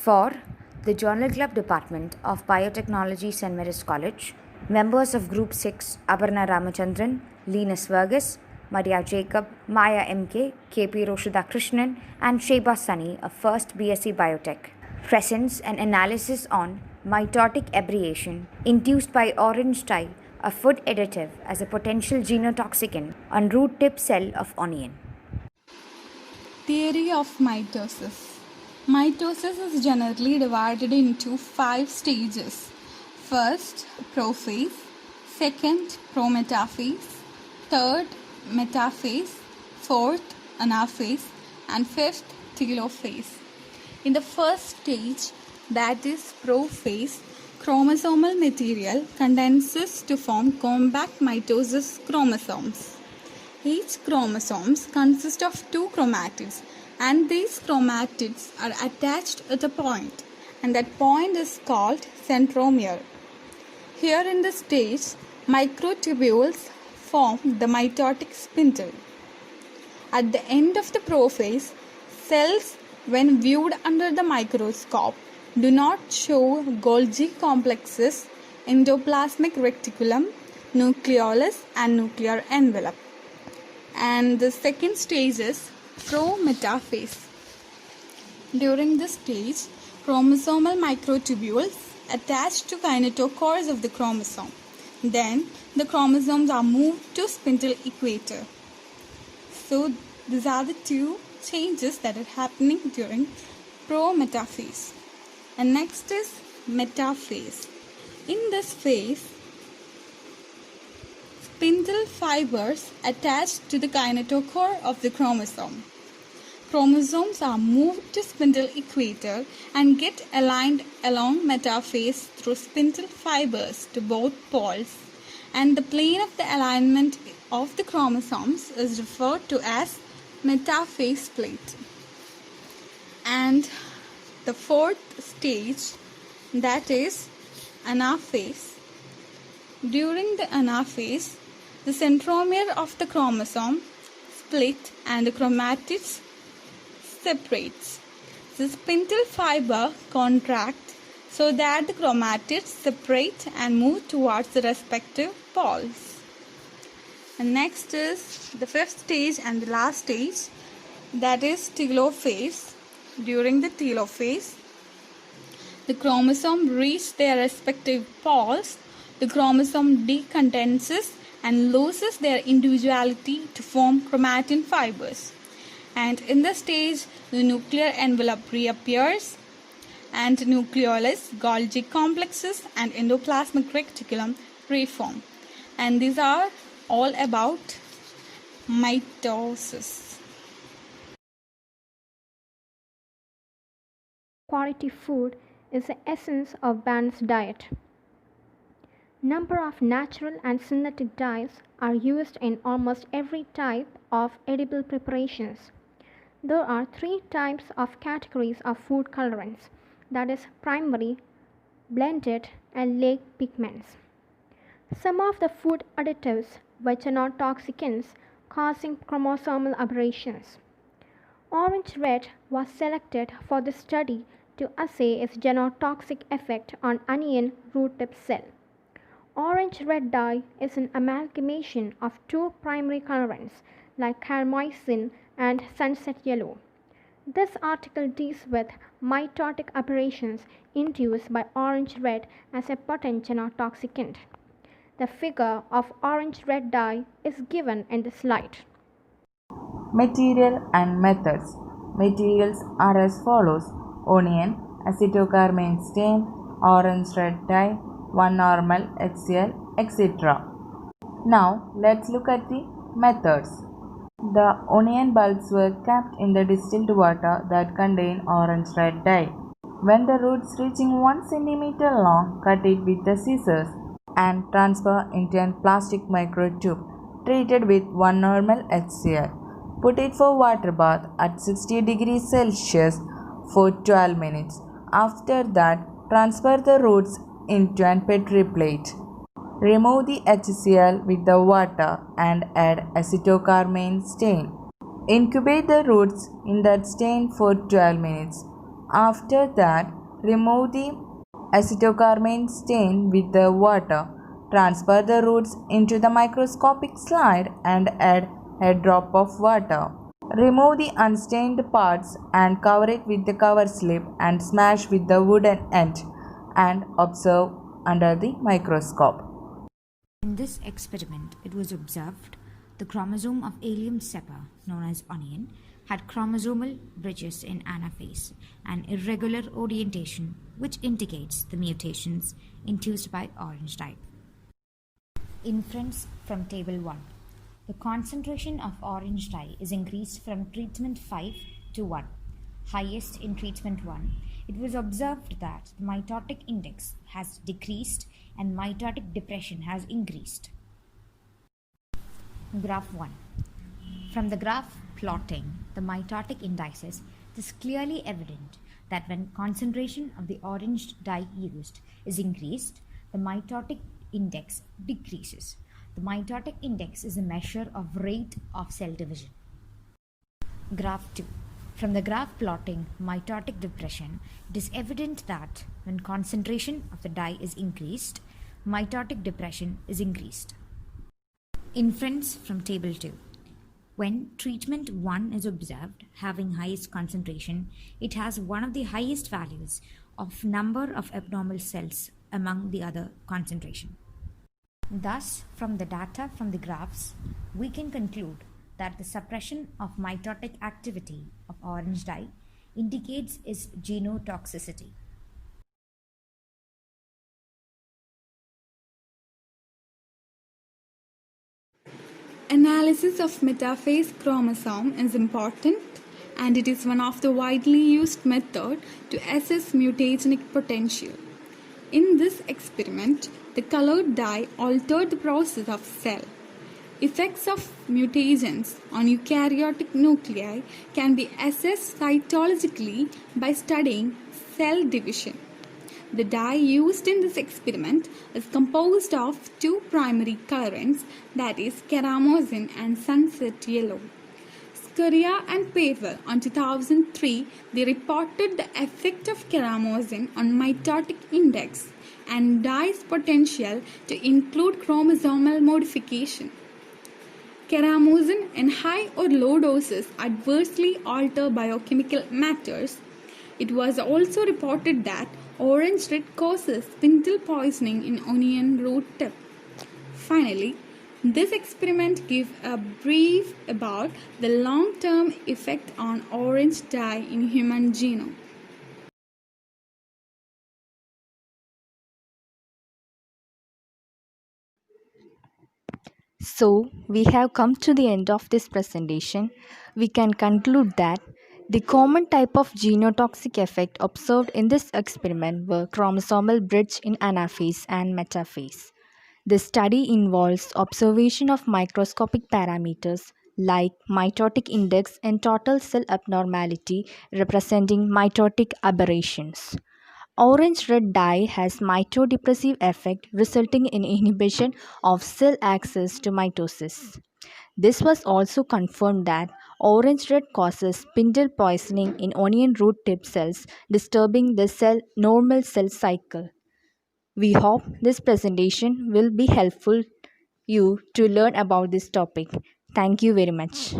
For the Journal Club Department of Biotechnology, St.Marys College, members of Group 6 Aparna Ramachandran, Linus Vergas, Maria Jacob, Maya M.K., K.P. Roshida Krishnan, and Sheba Sunny of First BSc Biotech presents an analysis on mitotic aberration induced by orange dye, a food additive, as a potential genotoxicant on root tip cell of onion. Theory of mitosis. Mitosis is generally divided into 5 stages. First, prophase. Second, prometaphase. Third, metaphase. Fourth, anaphase. And fifth, telophase. In the first stage, that is prophase, chromosomal material condenses to form compact mitosis chromosomes. Each chromosomes consist of 2 chromatids, and these chromatids are attached at a point, and that point is called centromere. Here in this stage, microtubules form the mitotic spindle. At the end of the prophase, cells, when viewed under the microscope, do not show Golgi complexes, endoplasmic reticulum, nucleolus, and nuclear envelope. And the second stage is prometaphase. During this stage, chromosomal microtubules attach to kinetochores of the chromosome. Then the chromosomes are moved to spindle equator. So these are the 2 changes that are happening during prometaphase. And next is metaphase. In this phase, spindle fibers attached to the kinetochore of the chromosome. Chromosomes are moved to spindle equator and get aligned along metaphase through spindle fibers to both poles, and the plane of the alignment of the chromosomes is referred to as metaphase plate. And the fourth stage, that is anaphase. During the anaphase, the centromere of the chromosome split and the chromatids separates. The spindle fiber contracts so that the chromatids separate and move towards the respective poles. And next is the 5th stage and the last stage, that is telophase. During the telophase, the chromosome reach their respective poles. The chromosome decondenses and loses their individuality to form chromatin fibers. And in this stage, the nuclear envelope reappears, and nucleolus, Golgi complexes, and endoplasmic reticulum reform. And these are all about mitosis. Quality food is the essence of balanced diet. Number of natural and synthetic dyes are used in almost every type of edible preparations. There are 3 types of categories of food colorants, that is primary, blended, and lake pigments. Some of the food additives which are not toxicants causing chromosomal aberrations. Orange red was selected for the study to assay its genotoxic effect on onion root tip cell. Orange red dye is an amalgamation of 2 primary colorants like carmine and sunset yellow. This article deals with mitotic aberrations induced by orange red as a potential genotoxicant. The figure of orange red dye is given in the slide. Material and methods. Materials are as follows: onion, acetocarmine stain, orange red dye, 1 normal HCl, etc. Now let's look at the methods. The onion bulbs were kept in the distilled water that contain orange red dye. When the roots reaching 1 cm long, cut it with the scissors and transfer into a plastic microtube treated with 1 normal HCl. Put it for water bath at 60 degrees Celsius for 12 minutes. After that, transfer the roots into a petri plate. Remove the HCl with the water and add acetocarmine stain. Incubate the roots in that stain for 12 minutes. After that, remove the acetocarmine stain with the water. Transfer the roots into the microscopic slide and add a drop of water. Remove the unstained parts and cover it with the cover slip and smash with the wooden end and observe under the microscope. In this experiment, it was observed the chromosome of Allium cepa, known as onion, had chromosomal bridges in anaphase and irregular orientation, which indicates the mutations induced by orange dye. Inference from Table 1. The concentration of orange dye is increased from treatment 5 to 1. Highest in treatment 1, it was observed that the mitotic index has decreased and mitotic depression has increased. Graph 1. From the graph plotting the mitotic indices, it is clearly evident that when concentration of the orange dye used is increased, the mitotic index decreases. The mitotic index is a measure of rate of cell division. Graph 2. From the graph plotting mitotic depression, it is evident that when concentration of the dye is increased, mitotic depression is increased. Inference from Table 2. When treatment 1 is observed having highest concentration, it has one of the highest values of number of abnormal cells among the other concentration. Thus, from the data from the graphs, we can conclude that the suppression of mitotic activity of orange dye indicates its genotoxicity. Analysis of metaphase chromosome is important, and it is one of the widely used methods to assess mutagenic potential. In this experiment, the colored dye altered the process of cell. Effects of mutagens on eukaryotic nuclei can be assessed cytologically by studying cell division. The dye used in this experiment is composed of two primary colorants, that is ceramozin and sunset yellow. Scoria and Pavel on 2003, they reported the effect of ceramozin on mitotic index and dye's potential to include chromosomal modification. Ceramozin in high or low doses adversely alter biochemical matters. It was also reported that orange red causes spindle poisoning in onion root tip. Finally, this experiment gives a brief about the long-term effect on orange dye in human genome. So, we have come to the end of this presentation. We can conclude that the common type of genotoxic effect observed in this experiment were chromosomal bridge in anaphase and metaphase. The study involves observation of microscopic parameters like mitotic index and total cell abnormality representing mitotic aberrations. Orange red dye has mitodepressive effect resulting in inhibition of cell access to mitosis. This was also confirmed that orange red causes spindle poisoning in onion root tip cells, disturbing the normal cell cycle. We hope this presentation will be helpful you to learn about this topic. Thank you very much.